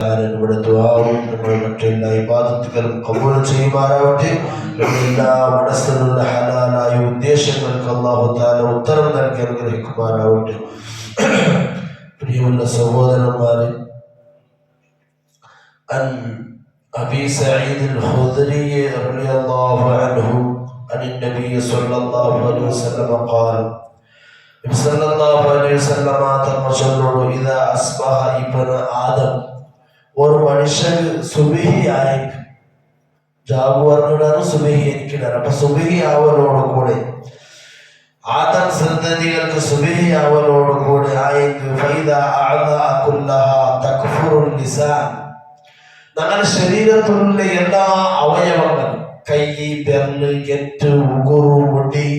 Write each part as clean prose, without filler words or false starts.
നമ്മുടെ ദുആവും നമ്മുടെ മറ്റെല്ലാ ഇബാദത്തുകളും ഖബൂൽ ചെയ്യുമാറാവട്ടെ. എല്ലാ മനസ്സിലുള്ള ഹലാലായ ഉദ്ദേശങ്ങൾക്ക് അല്ലാഹു തആല ഉത്തരം നൽകി അനുഗ്രഹിക്കുമാറാവട്ടെ. പ്രിയമുള്ള സഹോദരന്മാരെ, അൻ അബീ സഈദ് അൽ-ഖുദരി റളിയല്ലാഹു അൻഹു അൻ നബി സല്ലല്ലാഹു അലൈഹി വസല്ലം ഖാല നബി സല്ലല്ലാഹു അലൈഹി വസല്ലം തങ്ങൾ ചൊല്ലുന്നു, ഇദാ അസ്ബഹ ഇബ്നു ആദം, ഒരു മനുഷ്യൻ സുബഹിയായി ജാഗുവാറിനോടാണ് സുബഹി എനിക്കിടാറ്. അപ്പൊ സുബഹി ആവലോട് കൂടെ ആദം സന്തതികൾക്ക് സുബഹി ആവലോട് കൂടെ നമ്മുടെ ശരീരത്തിലുള്ള എല്ലാ അവയവങ്ങളും, കൈ, ബെർല്, കെറ്റ്, ഉഗുറു, മുടി,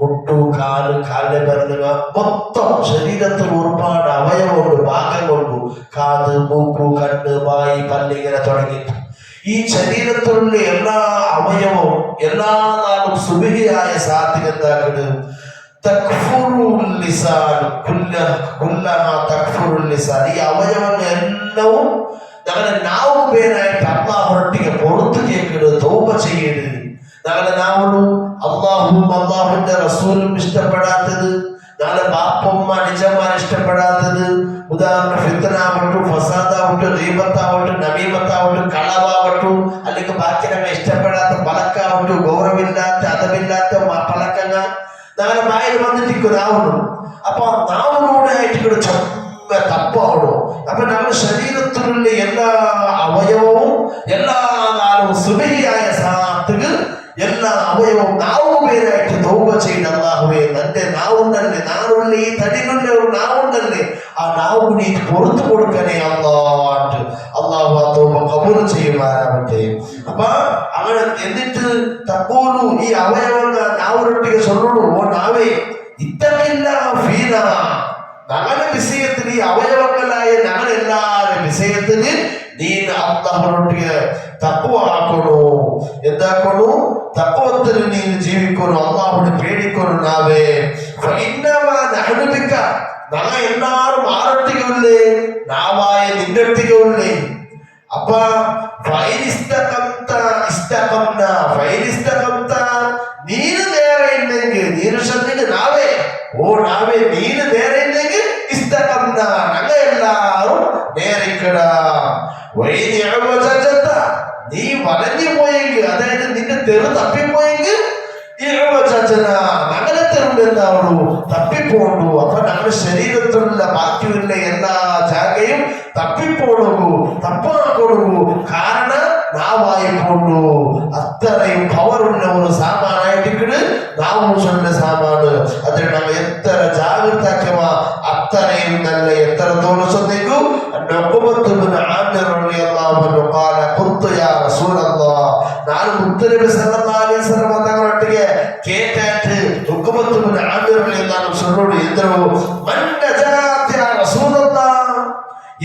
മുട്ടു, കാല്, കാലിന്റെ ബെർലുക, മൊത്തം ശരീരത്തിൽ ഒരുപാട് അവയവമുണ്ട്, ഭാഗങ്ങളുണ്ട്. കാത്, മൂക്കു, കണ്ണ്, വായി, പല്ലിങ്ങനെ തുടങ്ങിയിട്ട് ഈ ശരീരത്തിലുള്ള എല്ലാ അവയവവും എല്ലാ നാളും സുബഹിയായ സാധ്യത എന്താക്കുന്നത്? ഈ അവയവങ്ങൾ എല്ലാവും ഞങ്ങളുടെ നാവും പേരായിട്ട് അള്ളാഹുട്ടിക്ക് പുറത്തു കേൾക്കരുത്, തൗബ ചെയ്യരുത്. ഞങ്ങളുടെ നാവോടും അള്ളാഹുവും അള്ളാഹുവിന്റെ റസൂലും ഇഷ്ടപ്പെടാത്തത്, ഞങ്ങളുടെ ബാപ്പമ്മ നിജന്മാർ ഇഷ്ടപ്പെടാത്തത്, ഉദാഹരണം ഫിത്നാവട്ടു, ഫസാദാവട്ടു, ഗീബത്താവട്ടു, നമീമത്താവട്ടു, കളവാവട്ടു, അല്ലെങ്കിൽ ബാക്കി ഞങ്ങൾ ഇഷ്ടപ്പെടാത്ത പലക്കാവട്ടു, ഗൗരവമില്ലാത്ത അതമില്ലാത്ത പലക്കങ്ങ ഞങ്ങളുടെ വായിൽ വന്നിട്ടിരിക്കും നാവുന്നു. അപ്പൊ നാവിനൂടെ ആയിട്ട് ചമ്മ തപ്പാവണോ. അപ്പൊ ഞങ്ങളുടെ ശരീരത്തിലുള്ള എല്ലാ അവയവവും എല്ലാ നാളും സുബഹിയായ സാത്തുകൾ എല്ലാ അവയവവും നാവും പേരായിട്ട് തൗബ ചെയ്ത് അല്ലാഹുവേ, നന്റെ നാവുണ്ടല്ലേ, നാവുള്ള ഈ തടികളുടെ ഒരു നാവുണ്ടല്ലേ, ആ നാവ് നീ പുറത്തു കൊടുക്കണേ അല്ലാഹ്. അല്ലാഹു ആ തൗബ ഖബൂൽ ചെയ്യുമാറാവട്ടെ. അപ്പൊ അങ്ങനെ എന്നിട്ട് തഖൂലു, ഈ അവയവങ്ങൾ നാവുരൊട്ടിಗೆ ചൊല്ലുന്നു, ഓ നാവേ ഇത്തഖില്ലാഹ ഫീനാ, ഞങ്ങളുടെ വിഷയത്തിൽ, ഈ അവയവങ്ങളായ ഞങ്ങളെല്ലാവരുടെ വിഷയത്തിൽ നീ അല്ലാഹുവിനൊട്ടിಗೆ തഖ്വ ആക്കണോ, എന്താക്കണോ? തഖ്വത്തിൽ നീ ജീവിക്കണോ, അല്ലാഹുവിനെ പേടിക്കണോ നാവേ. ഫഇന്നമാ നഹ്നു ബിക, ഞങ്ങൾ എല്ലാവരും ആരൊട്ടികയുള്ളേ? നാവായ നിന്റെ ഒട്ടികയുള്ളേ. അപ്പൊ നീന് നേരെ ഉണ്ടെങ്കിൽ, നീര് ശ്രദ്ധിക്ക് നാവേ, ഓ നാവേ നീന് നേരെ ഉണ്ടെങ്കിൽ ഇസ്തഖംന, ഞങ്ങൾ എല്ലാവരും നേരിക്കടാ. നീ വലഞ്ഞു പോയെങ്കിൽ, അതായത് നിന്റെ തെറു തപ്പിപ്പോയെങ്കിൽ ഞങ്ങളെ തെറുണ്ട് എന്താവുള്ളൂ, തപ്പിപ്പോണ്ടു. അപ്പൊ ഞങ്ങളുടെ ശരീരത്തിലുള്ള ബാക്കിയുള്ള എല്ലാ ജാഗയും തപ്പിപ്പോണു, തപ്പാക്കൊടുക്കൂ. കാരണം നാവായി പോണ്ടു. അത്രയും പവറുള്ള ഒരു സാമാനായിട്ട് നാവും ചൊല്ല സാമാണ്. അതിൽ നമ്മൾ എത്ര ജാഗ്രതാക്കുക അത്രയും നല്ല, എത്രത്തോളം ശ്രദ്ധിക്കൂ. ನಾನು ಮುತ್ತನಬಿ ಸಲ್ಲಲ್ಲಾಹು ಅಲೈಹಿ ವಸಲ್ಲಂ ತಗಳೊಟ್ಟಿಗೆ ಕೇಟಾಟ್ ಉಕ್ಕಮತ್ತುನ ಆಮಿರರಲ್ಲಿ ನಾನು ಸೊಲ್ಲೋಡು ಎಂದರು, ಮನ್ನಜಾತ್ ಯಾ റസൂലല്ലാഹ്,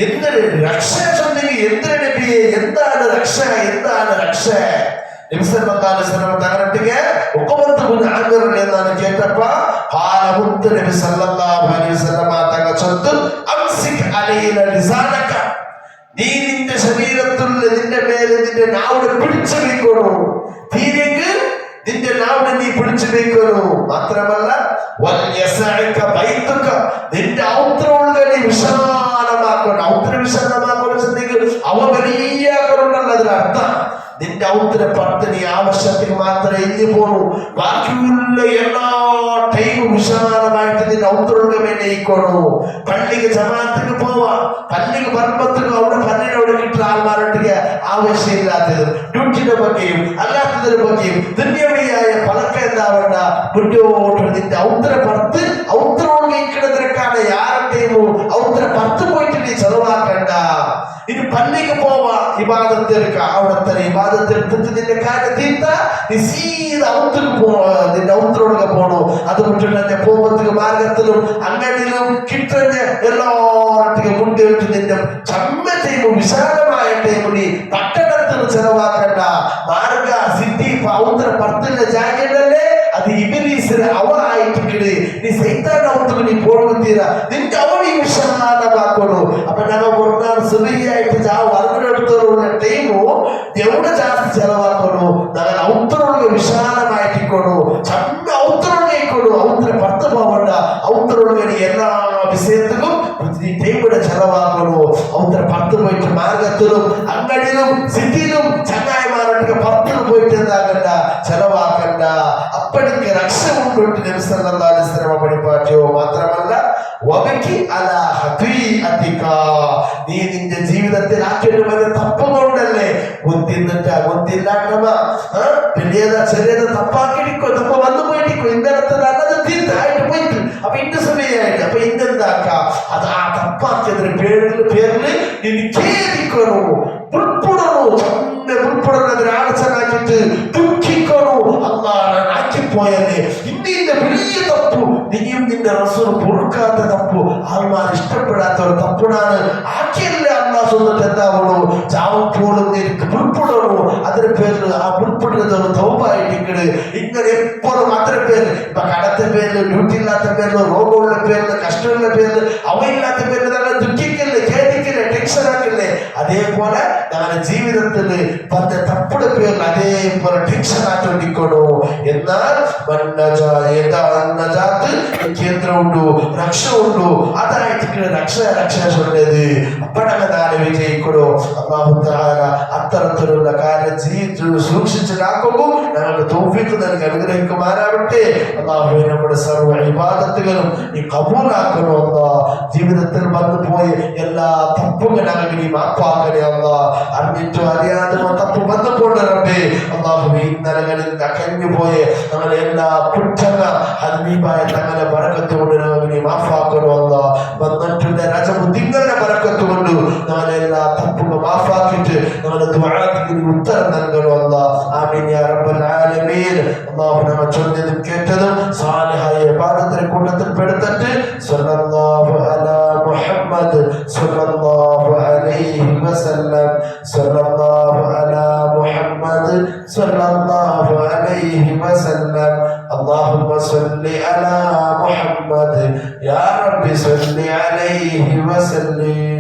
എന്തൊരു രക്ഷ ചൊല്ലുക, എന്തൊരു നബിയെ, എന്താണ് രക്ഷ, എന്താണ് രക്ഷ? നബി സല്ലല്ലാഹു അലൈഹി വസല്ലം തങ്ങളൊട്ടിಗೆ ഉക്കമത്തുന ആമിരರಲ್ಲಿ എന്നാണ് കേട്ടപ്പ ഖാല മുത്തനബി സല്ലല്ലാഹു അലൈഹി വസല്ലം തങ്ങൾ ചൊല്ലുന്നു, അംസിക് അലൈന ലിസാനക, നീ നിന്റെ ശരീരത്തിലുള്ള നിന്റെ മേലെ നിന്റെ നാവിനെ പിടിച്ചു വെക്കണോ. തീരെക്ക് നിന്റെ നാവിനെ നീ പിടിച്ചു വെക്കണോ. മാത്രമല്ല നിന്റെ ഔത്രമുള്ള നീ വിശാലമാക്കണം. ഔത്ര വിശാലമാക്കണം, അവ വലിയ കരുണ്ടല്ലോ. അതിനർത്ഥം നിന്റെ ഔത്ര പത്ത് നീ ആവശ്യത്തിന് മാത്രമേ ഇഞ്ഞു പോണു. ബാക്കിയുള്ള എല്ലാ ടൈമും വിശാലമായിട്ട് നിന്റെ ഔത്രമുള്ള വേണ്ടിക്കണു. പള്ളിക്ക് ജമാഅത്തിന് പോവാ, പള്ളിക്ക് പർമ്മത്തിന് അവിടെ പള്ളിയോട് കിട്ടുന്ന ആൾമാരൊട്ടിക്ക് ആവശ്യമില്ലാത്തതും ഡ്യൂട്ടിയുടെ ബഗ്ഗയും അല്ലാത്തതിന്റെ ബഗ്ഗയും ദുന്യവിയായ പലക്ക എന്താവണ്ട. മുന്നോട്ട് നിന്റെ ഔത്ര പത്ത് ഔത്രമോട് കിടന്നിരക്കാണ് യാരുടെയും ഔത്ര പത്ത് പോയിട്ട് നീ ചെലവാക്കണ്ട. ഇനി പള്ളിക്ക് പോവാ, ഇബാദത്തെടുക്ക, അവിടത്തെ ഇബാദത്തെടുത്തിട്ട് നിന്റെ കാര്യം തീർത്ത നീ സീത ഔത്തിന് നിന്റെ ഔത്രൊടുക്ക പോണു. അത് വിട്ടിട്ട് പോകുമ്പത്തേക്ക് മാർഗത്തിലും അങ്ങടിലും കിട്ടുന്ന എല്ലാവർക്കും മുൻകേട്ട് നിന്റെ ചമ്മ ടൈമും വിശാലമായ ടൈമും നീ പട്ടണത്തിന് ചെലവാക്കണ്ട. മാർഗ സിറ്റി ഔത്ര പത്തിന്റെ ജാഗ്രതല്ലേ, അത് ഇബ്ലീസിന് അവറായിട്ട് നീ സൈത്താൻ ഔത്തിന് നീ പോകുന്ന തീരാ നിന്റെ അവണി വിശാലമാക്കണു. അപ്പൊ ഞങ്ങൾ സുബഹിയായിട്ട് ಎವಡ ಜಾಸ್ತಿ ಚೆಲವಾಕೋನು ನಾನು ಅವತರೊಳಗೆ ವಿಶಾಲಮಾയിട്ട് ಇಕ್ಕೋನು ಚೆನ್ನ ಅವತರೊಳಗೆ ಇಕ್ಕೋನು ಅವತರ ಭರ್ತ ಬಾವಂಡ ಅವತರೊಳಗೆ ಎಲ್ಲಾ വിഷയത്തിലും ടൈമിടെ ചെലവാക്കണോ അവരുടെ പത്ത് പോയിട്ട് മാർഗത്തിലും അങ്ങടിയിലും സിറ്റിയിലും ചങ്ങായിമാരുടെ പത്തിന് പോയിട്ട് എന്താകണ്ട ചെലവാക്കണ്ട അപ്പടിക്ക് രക്ഷ കൊണ്ടിട്ട് നബി സല്ലല്ലാഹു അലൈഹി വസല്ലം പഠിപ്പാറ്റിയോ മാത്രമല്ല വബക്കി അലാ ഹദീഅതിക നീ നിന്റെ ജീവിതത്തിൽ ആക്കിയിട്ട് തപ്പ് കൊണ്ടല്ലേ ಗೊತ್ತಿല്ലാണ്ടವ വലിയത ചെറിയത തപ്പാക്കിടിക്കോ തപ്പ വന്നു പോയിട്ടിക്കോ ഇന്നലത്തെ നല്ലത് തീർത്തായിട്ട് പോയിട്ട് അപ്പൊ ഇന്ന സമയമായിട്ട് അപ്പൊ ഇന്നെന്താക്ക അത് ആ തപ്പാക്കിയതിന് പേരില് നീ ഖേദിക്കണോ ഉൾപ്പെടണോ ചന്നെ ഉൾപ്പെടുന്നതിന് ആലോചനാക്കിട്ട് ദുഃഖിക്കണോ അള്ളാഹ് ആക്കിപ്പോയല്ലേ ഇന്നിന്റെ വലിയ തപ്പു നീയും നിന്റെ റസൂൽ പൊറുക്കാത്ത തപ്പു ആൾമാർ ഇഷ്ടപ്പെടാത്ത ഒരു തപ്പുടാണ് ആക്കിയല്ലേ അള്ളാഹ് സ്വന്തം എന്താവണോ ചാവും പോലും എനിക്ക് ഉൾപ്പെടണോ അതിന് പേരിൽ ആ ഉൾപ്പെടുന്നത് ഒരു തൗബായിട്ടിക്കണ് ഇങ്ങനെ എപ്പോഴും അതിന് പേര് ഇപ്പൊ കടത്തെ പേരില് ഡ്യൂട്ടി ഇല്ലാത്ത പേരില് രോഗമുള്ള പേരില് കഷ്ടമുള്ള പേരില് അവയില്ലാത്ത പേരില് തന്നെ ദുഃഖിക്കല്ലേ ഖേദിക്കല്ലേ ടെൻഷൻ ആക്കല്ലേ അതേപോലെ ഞങ്ങളുടെ ജീവിതത്തിൽ പല തപ്പുടെ പേരിൽ അതേപോലെ ടെൻഷൻ ആക്കിക്കൊണ്ടിരിക്കണോ എന്നാൽ കേന്ദ്രം ഉണ്ടോ രക്ഷ ഉണ്ടോ അതായിട്ട് രക്ഷ ചൊല്ലത് അപ്പോഴാണ് നാളെ വിജയിക്കണോ അല്ലാഹു തആല അത്തരത്തിലുള്ള കാര്യം ജീവിതത്തിൽ സൂക്ഷിച്ചിട്ടാക്കുമ്പോൾ ഞങ്ങൾക്ക് തൗഫീഖ് നൽകി അനുഗ്രഹിക്കുമാറാവട്ടെ അല്ലാഹു നമ്മുടെ സർവ്വ ഇബാദത്തുകളും നീ കബൂലാക്കണോ അല്ലാഹ് ജീവിതത്തിൽ വന്നു പോയ എല്ലാ തപ്പുകളും ഞങ്ങൾക്ക് നീ മാപ്പാക്കണേ അല്ലാഹ് അറിഞ്ഞിട്ടോ അറിയാതെ തപ്പ് വന്നപ്പോൾ റബ്ബേ അല്ലാഹു ഇന്നലകളിൽ അകന്നു പോയ ഞങ്ങളുടെ എല്ലാ കുറ്റങ്ങൾ ഹബീബായ തങ്ങളുടെ ബറക്കത്ത് കൊണ്ട് ഞങ്ങൾക്ക് നീ മാഫാക്കണോ അല്ലാഹ് വന്നിട്ടുള്ള രജബ് തിങ്കളുടെ ബറക്കത്ത് കൊണ്ട് ഞങ്ങളുടെ എല്ലാ തപ്പുകളും മാഫാക്കിയിട്ട് ഞങ്ങളുടെ ദുആക്ക് ഉത്തരം നൽകണോ അല്ലാഹ് ആമീൻ യാ റബ്ബൽ ആലമീൻ അല്ലാഹു നമ്മെ ചൊല്ലിയതും കേട്ടതും സാലിഹായ ഇബാദത്തിന്റെ കൂട്ടത്തിൽ പെടുത്തിട്ട് സല്ലല്ലാഹു അലാ മുഹമ്മദ് സല്ലല്ലാഹു അലൈഹി വസല്ലം സല്ലല്ലാഹു അലാ മുഹമ്മദ് സല്ലല്ലാഹു അലൈഹി വസല്ലം اللهم صل على محمد يا رب صل عليه وسلم